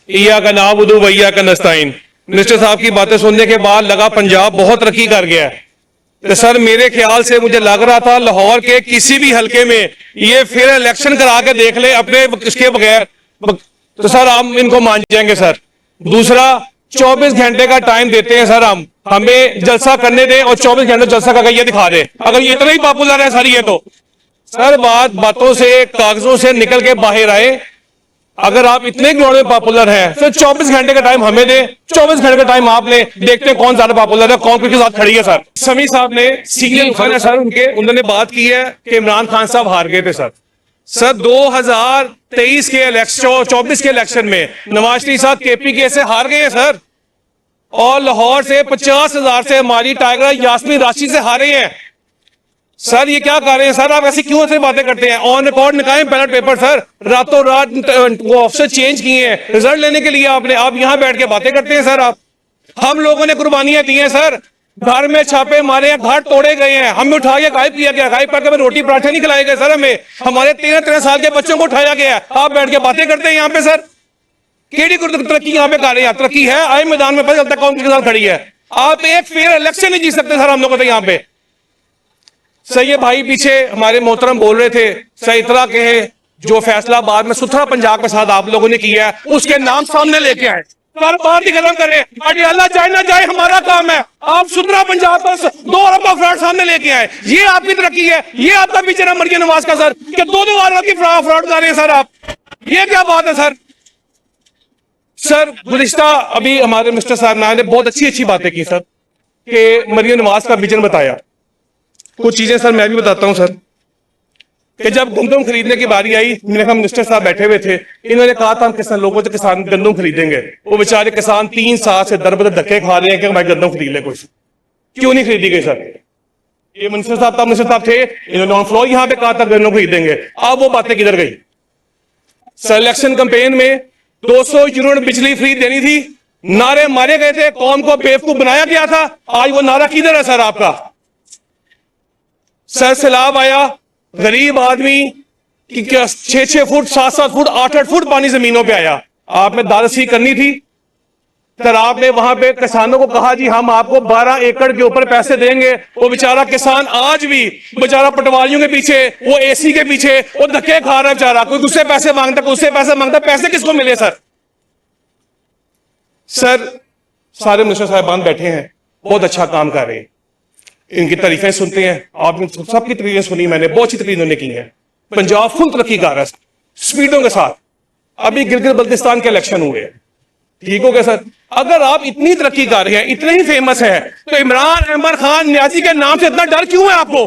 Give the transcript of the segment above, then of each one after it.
ईया का नाबुदु वैया का नस्ताइन। मिनिस्टर साहब की बातें सुनने के बाद लगा पंजाब बहुत तरक्की कर गया है। तो सर मेरे ख्याल से मुझे लग रहा था लाहौर के किसी भी हलके में ये फिर इलेक्शन करा के देख ले अपने इसके बगैर, तो सर हम इनको मान जाएंगे सर। दूसरा, 24 घंटे का टाइम देते हैं सर, हम हमें जलसा करने दें और 24 घंटे जलसा करके ये दिखा दे। अगर ये इतना ही पॉपुलर है सर ये तो सर बातों से कागजों से निकल के बाहर आए। अगर आप इतने ग्राउंड में पॉपुलर हैं तो 24 घंटे का टाइम हमें दे, 24 घंटे का टाइम आप ले, देखते हैं कौन ज्यादा पॉपुलर है, कौन किसके साथ खड़ी है। सर समी साहब ने सीनियर खान है सर उन्होंने बात की है कि इमरान खान साहब हार गए थे सर। सर 2023 के इलेक्शन 24 के इलेक्शन में नवाज शरीफ साहब KPK से हार गए हैं सर, और लाहौर से 50,000 से हमारी टाइगर यास्मीन राशि से हारे हैं। सर ये क्या कर रहे हैं सर, आप ऐसी क्यों ऐसे बातें करते हैं? ऑन रिकॉर्ड निकालें बैलेट पेपर सर, रातों रात वो ऑफिसर चेंज किए हैं रिजल्ट लेने के लिए आपने, आप यहां बैठ के बातें करते हैं सर। आप हम लोगों ने कुर्बानियां दी हैं सर, घर में छापे मारे हैं, घर तोड़े गए हैं, हमें उठा के गायब किया गया, गायब करके रोटी पराठे नहीं खिलाए गए सर, हमारे 13 साल के बच्चों को उठाया गया है। आप बैठ के बातें करते हैं यहाँ पे सर। केड़ी तरक्की यहाँ पे कर रहे हैं? तरक्की है आए मैदान में, पता चलता कौन किसके साथ खड़ी है। आप एक फेयर इलेक्शन नहीं जीत सकते सर हम लोग तो यहाँ पे। सर ये भाई पीछे हमारे मोहतरम बोल रहे थे सर, इतना कहे जो फैसलाबाद में सुथरा पंजाब के साथ आप लोगों ने किया है उसके नाम सामने लेके आए, बात ही खत्म करें। अल्लाह जाए ना जाए हमारा काम है, आप सुथरा पंजाब पर 2 अरब का फ्रॉड सामने लेके आए, ये आपकी तरक्की है, ये आपका पीछे ना मरियम नवाज का सर कि 2 अरब की फ्रॉड कर रहे हैं सर आप, ये क्या बात है सर? सर गुज़िश्ता अभी हमारे मिनिस्टर साहब ने बहुत अच्छी बातें की सर कि मरियम नवाज का विजन बताया। कुछ चीजें सर मैं भी बताता हूं सर कि जब गंदम खरीदने की बारी आई, मैंने कहा मिनिस्टर साहब बैठे हुए थे, इन्होंने कहा था हम किसान लोगों से किसान गंदम खरीदेंगे। वो बेचारे किसान 3 साल से दर बदर धक्के खा रहे हैं कि भाई गंदम खरीद ले, कुछ क्यों नहीं खरीदी गई सर? ये मिनिस्टर साहब थे, इन्होंने ऑन फ्लोर यहाँ पे कहा था गंदम खरीदेंगे, अब वो बातें किधर गई? सर इलेक्शन कैंपेन में 200 यूनिट बिजली फ्री देनी थी, नारे मारे गए थे, कौम को बेवकूफ बनाया गया था, आज वो नारा किधर है सर आपका? सर सैलाब आया, गरीब आदमी की 6-6 फुट 7-7 फुट 8-8 फुट पानी जमीनों पे आया, आपने दारसी करनी थी सर। आपने वहां पे किसानों को कहा जी हम आपको 12 एकड़ के ऊपर पैसे देंगे, वो बेचारा किसान आज भी बेचारा पटवारियों के पीछे, वो AC के पीछे वो धक्के खा रहा है बेचारा, कोई उससे पैसे मांगता, कोई उससे पैसे मांगता, पैसे किसको मिले सर? सर सारे मिनिस्टर साहिबान बैठे हैं, बहुत अच्छा काम कर रहे हैं, इनकी तारीफें सुनते हैं, आपने सबकी तारीफें सुनी, मैंने बहुत अच्छी तारीफ उन्होंने की है। पंजाब फुल तरक्की कर रहा है स्पीडों के साथ। अभी गिलगित बल्तिस्तान के इलेक्शन हुए, ठीक हो गया सर? अगर आप इतनी तरक्की कर रहे हैं, इतने ही फेमस है, तो इमरान अहमद खान नियाजी के नाम से इतना डर क्यों है आपको?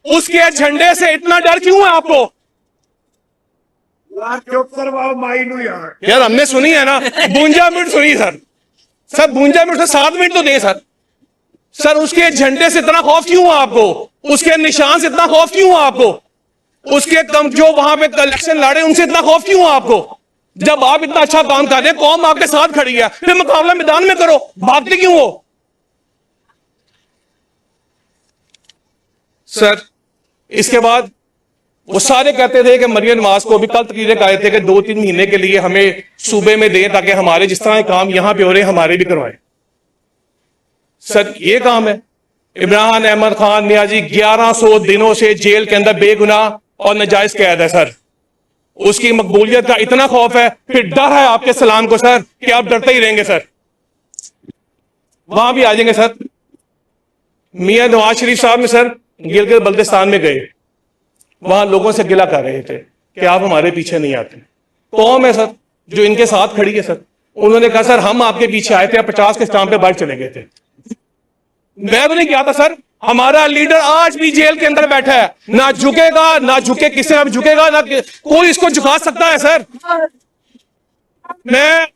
उसके झंडे से इतना डर क्यों है आपको? चुप करवाओ माई नू यार हमने सुनी है ना, 52 मिनट सुनी सर। सर 52 मिनट से 7 मिनट तो दे सर। सर उसके झंडे से इतना खौफ क्यों है आपको? उसके निशान से इतना खौफ क्यों है आपको? उसके कम जो वहां पे इलेक्शन लड़े उनसे इतना खौफ क्यों है आपको? जब आप इतना अच्छा काम कर रहे हैं, कौम आपके साथ खड़ी है, फिर मुकाबला मैदान में करो, भागते क्यों हो? सर इसके बाद वो सारे कहते थे कि मरियम नवाज को भी कल तकरीरें आए थे कि 2-3 महीने के लिए हमें सूबे में दें ताकि हमारे जिस तरह काम यहां पे हो रहे हमारे भी करवाएं। सर ये काम है? इमरान अहमद खान नियाजी 1100 दिनों से जेल के अंदर बेगुनाह और नाजायज कैद है सर, उसकी मकबूलियत का इतना खौफ है, फिर डर है आपके सलाम को सर कि आप डरते ही रहेंगे सर। वहां भी आ जाएंगे सर। मियां नवाज शरीफ साहब में सर गिलगित बल्तिस्तान में गए, वहां लोगों से गिला कर रहे थे कि आप हमारे पीछे नहीं आते। कौम है सर जो इनके साथ खड़ी है सर, उन्होंने कहा सर हम आपके पीछे आए थे, आप 50 के स्टाम्प पे बाहर चले गए थे। मैं तो नहीं किया था सर, हमारा लीडर आज भी जेल के अंदर बैठा है, ना झुकेगा, ना झुके किसी में झुकेगा, ना कोई इसको झुका सकता है सर। मैं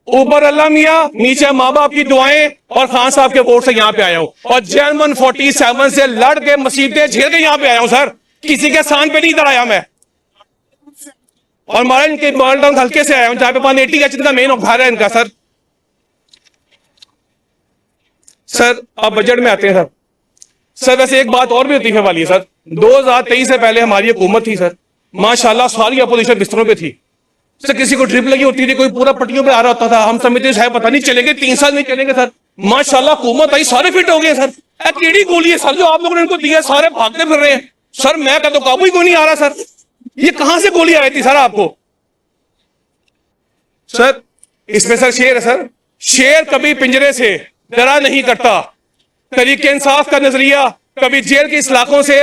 ऊपर अल्लाह मियां, नीचे माँ बाप की दुआएं और खान साहब के वोट से यहाँ पे आया हूं, और जर्मन 47 से लड़ के मसीबतें झेल के यहाँ पे आया हूं सर, किसी के स्थान पे नहीं इधर आया मैं। और हमारे इनके मालटाउन हल्के से आया हूं जहां पे 180 का मेन घर है इनका सर। सर अब बजट में आते हैं सर। सर वैसे एक बात और भी लतीफे वाली है सर, 2023 से पहले हमारी हुकूमत थी सर, माशाल्लाह सारी अपोजिशन बिस्तरों पे थी, सर किसी को ड्रिप लगी होती थी, कोई पूरा पट्टियों पे आ रहा होता था, हम समझते शायद पता नहीं चलेंगे, 3 साल नहीं चलेंगे सर। माशाल्लाह हुकूमत आई, सारे फिट हो गए सर। टेढ़ी गोली है सर जो आप लोगों ने इनको दिया, सारे भागते फिर रहे हैं सर। मैं कहता हूं काबू ही कोई नहीं आ रहा सर। ये कहां से गोली आई थी सर आपको? सर इसमें सर शेर है सर, शेर कभी पिंजरे से डरा नहीं करता, तरीके इंसाफ का नजरिया कभी जेल के इलाकों से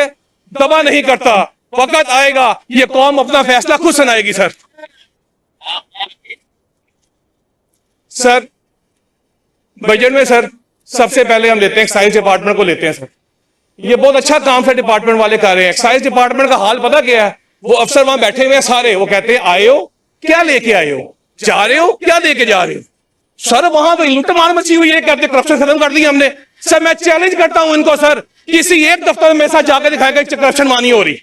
दबा नहीं करता। वक्त आएगा ये कौम अपना फैसला खुद सुनाएगी सर। सर बजट में सर सबसे पहले हम लेते हैं एक्साइज डिपार्टमेंट को लेते हैं सर। ये बहुत अच्छा काम सर डिपार्टमेंट वाले कर रहे हैं। एक्साइज डिपार्टमेंट का हाल पता क्या है? वो अफसर वहां बैठे हुए हैं सारे, वो कहते हैं आए हो क्या लेके आए हो, जा रहे हो क्या लेके जा रहे हो। सर वहां तो लूटमार मची हुई है, कहते करप्शन खत्म कर दी हमने। सर मैं चैलेंज करता हूं इनको सर, किसी एक दफ्तर में मेरे साथ जाकर दिखाएगा करप्शन मानी हो रही,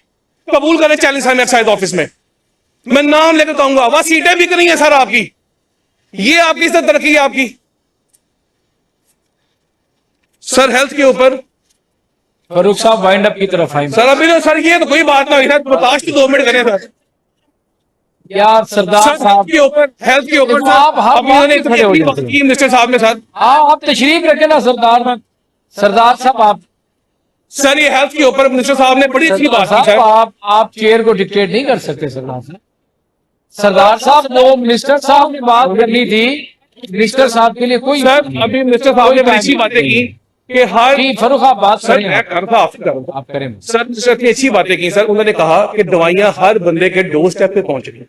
कबूल करें चैलेंज सर। मैं एक्साइज ऑफिस में मैं नाम लेकर कहूंगा, वहां सीटें बिक रही हैं सर आपकी। ये आपकी सर तरक्की है आपकी। सर हेल्थ के ऊपर फारूक साहब वाइंड अप की तरफ आए। सर अभी तो सर ये तो कोई बात ना हुई सर, प्रकाश की 2 मिनट करें सर। यार सरदार साहब के ऊपर हेल्थ के ऊपर आप मिनिस्टर साहब ने सर, आप तशरीफ रखें ना सरदार साहब। आप सर ये हेल्थ के ऊपर मिनिस्टर साहब ने बड़ी अच्छी बात की सर। आप चेयर को डिक्टेट नहीं कर सकते सरदार साहब वो मिनिस्टर साहब ने बात करनी थी, मिनिस्टर साहब के लिए कोई सर अभी मिनिस्टर साहब ने बड़ी अच्छी बातें की कि हर फरूख आप बात सर करें, मैं करता आप करें सर। मिनिस्टर ने अच्छी बातें की सर। उन्होंने कहा कि दवाइयां हर बंदे के डोर स्टेप पे पहुंच रही।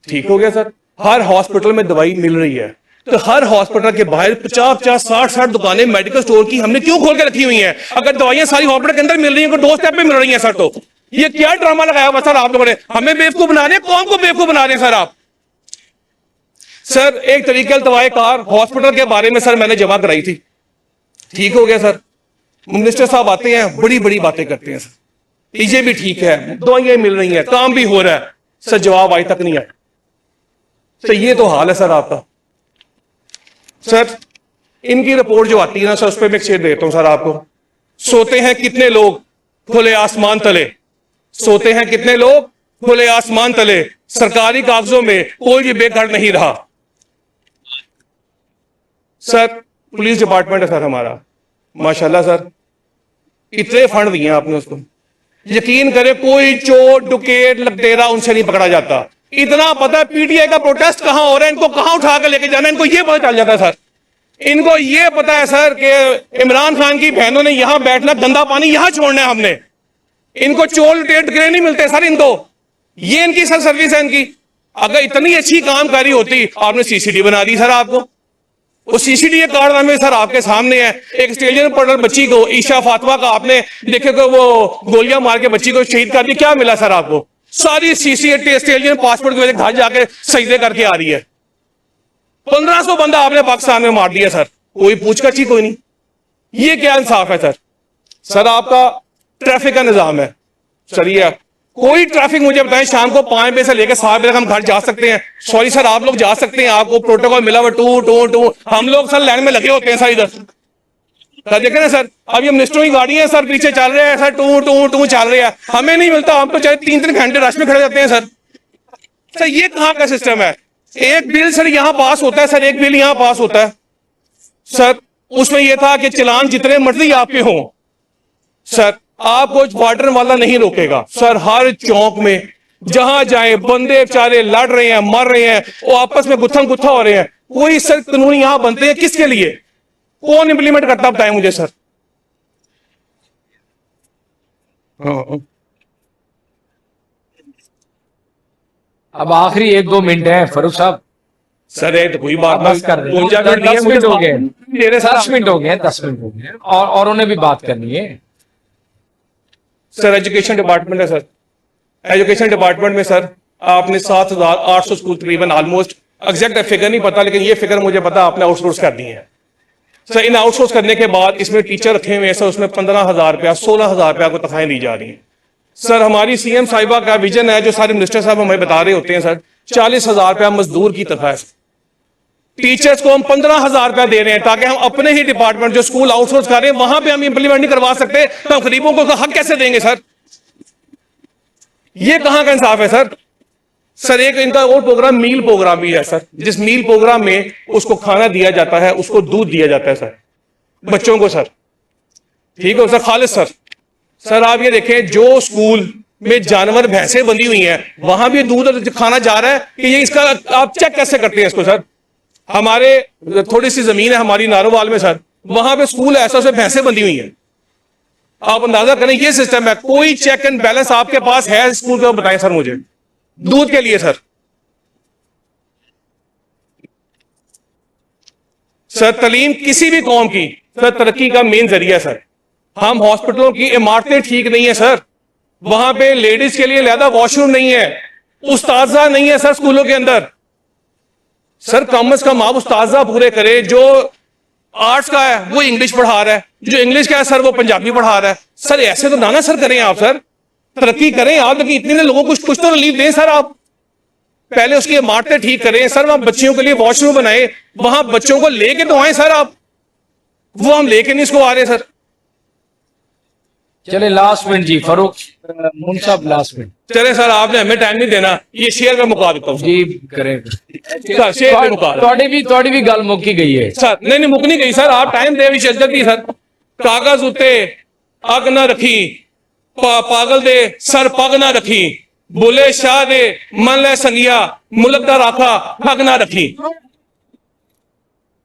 ठीक हो गया सर, हर हॉस्पिटल में दवाई मिल रही है। तो हर हॉस्पिटल के बाहर 50-50 60-60 दुकानें मेडिकल स्टोर की हमने क्यों खोल के रखी हुई हैं? अगर दवाइयां सारी हॉस्पिटल के अंदर मिल रही हैं, डोर स्टेप पे मिल रही हैं सर, तो ये क्या ड्रामा लगाया हुआ सर आप लोगों ने? हमें बेवकूफ बना रहे हैं, कौन को बेवकूफ बना रहे हैं सर आप? सर एक तरीके दवाई कार हॉस्पिटल के बारे में सर मैंने जमा कराई थी। ठीक हो गया सर, मिनिस्टर साहब आते हैं बड़ी बड़ी बातें करते हैं सर, ये भी ठीक है, दवाइयां मिल रही हैं, काम भी हो रहा है सर, जवाब आज तक नहीं आया सर। ये तो हाल है सर आपका। सर इनकी रिपोर्ट जो आती है ना सर, उस पर मैं शेयर देता हूं सर आपको। सोते हैं कितने लोग खुले आसमान तले, सोते हैं कितने लोग खुले आसमान तले, सरकारी कागजों में कोई भी बेघर नहीं रहा। सर पुलिस डिपार्टमेंट है सर हमारा, माशाल्लाह सर इतने फंड दिए हैं आपने उसको, यकीन करें कोई चोर डुकेट लुटेरा उनसे नहीं पकड़ा जाता। इतना पता है पीटीआई का प्रोटेस्ट कहां हो रहा है, इनको कहां उठा कर लेके जाना है, इनको ये पता चल जाता है सर। इनको ये पता है सर कि इमरान खान की बहनों ने यहां बैठना, गंदा पानी यहां छोड़ना है हमने। इनको चोर लुटेर डुकेरे नहीं मिलते सर इनको, ये इनकी सर सर्विस है इनकी। अगर इतनी अच्छी कामकारी होती, आपने सीसीटीवी बना दी सर आपको। वो सीसीटीवी कारनामे सर आपके सामने है। एक स्टेलियन पढ़ बच्ची को, ईशा फातिमा का, आपने देखे को वो गोलियां मार के बच्ची को शहीद कर दी, क्या मिला सर आपको? सारी सीसीटीवी स्टेलियन पासपोर्ट की वजह से घर जाके सजदे करके आ रही है। 1500 बंदा आपने पाकिस्तान में मार दिया सर, कोई पूछताछ ही कोई नहीं। ये क्या इंसाफ है सर? सर आपका ट्रैफिक का निजाम है सर, ये कोई ट्रैफिक मुझे बताएं शाम को 5 बजे से लेकर 7 बजे तक हम घर जा सकते हैं? सॉरी सर आप लोग जा सकते हैं, आपको प्रोटोकॉल मिला हुआ टू टू टू, हम लोग सर लाइन में लगे होते हैं सर इधर सर। देखे ना सर, अब ये मिनिस्टरों की गाड़ी है सर, पीछे चल रहे हैं सर, टू टू टू चल रहे हैं, हमें नहीं मिलता। हम तो चाहे 3-3 घंटे रश में खड़े जाते हैं सर। सर ये कहाँ का सिस्टम है? एक बिल सर यहाँ पास होता है सर, एक बिल यहाँ पास होता है सर, उसमें यह था कि चलान जितने मर्जी आपके हों सर, आपको बॉर्डर वाला नहीं रोकेगा सर। हर चौक में जहां जाए बंदे बेचारे लड़ रहे हैं, मर रहे हैं, वो आपस में गुत्थम गुत्था हो रहे हैं। कोई सर कानून यहां बनते हैं किसके लिए? कौन इंप्लीमेंट करता बताएं मुझे सर। अब आखिरी 1-2 मिनट है फरूख साहब। सर ये तो कोई बात बस कर रहे हैं, 10 मिनट हो गए, 10 मिनट हो गए, 10 मिनट हो गए, और उन्हें भी बात करनी है सर। एजुकेशन डिपार्टमेंट है सर, एजुकेशन डिपार्टमेंट में सर आपने 7800 स्कूल तकरीबन, ऑलमोस्ट एग्जैक्ट फिगर नहीं पता, लेकिन ये फिगर मुझे पता आपने आउटसोर्स कर दी है सर। इन आउटसोर्स करने के बाद इसमें टीचर रखे हुए हैं सर, उसमें 15,000 रुपया 16,000 रुपया को तनख्वाहें दी जा रही हैं सर। हमारी सीएम साहिबा का विजन है, जो सारे मिनिस्टर साहब हमें बता रहे होते हैं सर, 40,000 रुपया मजदूर की तनख्वाह है। टीचर्स को हम 15,000 रुपया दे रहे हैं ताकि हम अपने ही डिपार्टमेंट जो स्कूल आउटसोर्स कर रहे हैं वहां पे हम इंप्लीमेंट नहीं करवा सकते, तो हम गरीबों को हक कैसे देंगे सर? ये कहां का इंसाफ है सर? सर एक इनका और प्रोग्राम मील प्रोग्राम भी है सर, जिस मील प्रोग्राम में उसको खाना दिया जाता है, उसको दूध दिया जाता है सर बच्चों को सर। ठीक है सर, खालिद सर। सर आप ये देखें, जो स्कूल में जानवर भैंसें बंधी हुई हैं वहां भी दूध खाना जा रहा है कि ये इसका आप चेक कैसे करते हैं इसको सर? हमारे थोड़ी सी जमीन है हमारी नारोवाल में सर, वहां पे स्कूल ऐसा से भैंसें बंधी हुई हैं। आप अंदाजा करें ये सिस्टम है, कोई चेक एंड बैलेंस आपके पास है स्कूल का? बताएं सर मुझे, दूध के लिए सर। सर तालीम किसी भी कौम की सर तरक्की का मेन जरिया है सर। हम हॉस्पिटलों की इमारतें ठीक नहीं है सर, वहां पे लेडीज के लिए अलहदा वॉशरूम नहीं है, उस्ताजा नहीं है सर स्कूलों के अंदर। सर कम से कम आप उस्ताजा पूरे करें, जो आर्ट्स का है वो इंग्लिश पढ़ा रहा है, जो इंग्लिश का है सर वो पंजाबी पढ़ा रहा है। सर ऐसे तो ना सर करें आप सर, तरक्की करें आप, लेकिन इतने लोगों को कुछ तो रिलीफ दें सर आप। पहले उसकी इमारतें ठीक करें सर, वहां बच्चियों के लिए वॉशरूम बनाए, वहां बच्चों को लेके तो आए सर आप, वो हम लेके नहीं इसको आ रहे सर। चले लास्ट मिनट जी, फारूक मुन साहब लास्ट मिनट चले सर, आपने हमें टाइम नहीं देना, ये शेयर का मुका देता हूं सर। जी करें। सर शेयर का मुका थोड़ी भी गल मुक्की गई है सर। नहीं मुक नहीं गई सर, आप टाइम दे भी जल्दी सर। कागज उत्ते अग ना रखी, पागल दे सर पग ना रखी, बोले शाह दे मन ले संगिया, मुल्क दा राखा पग ना रखी।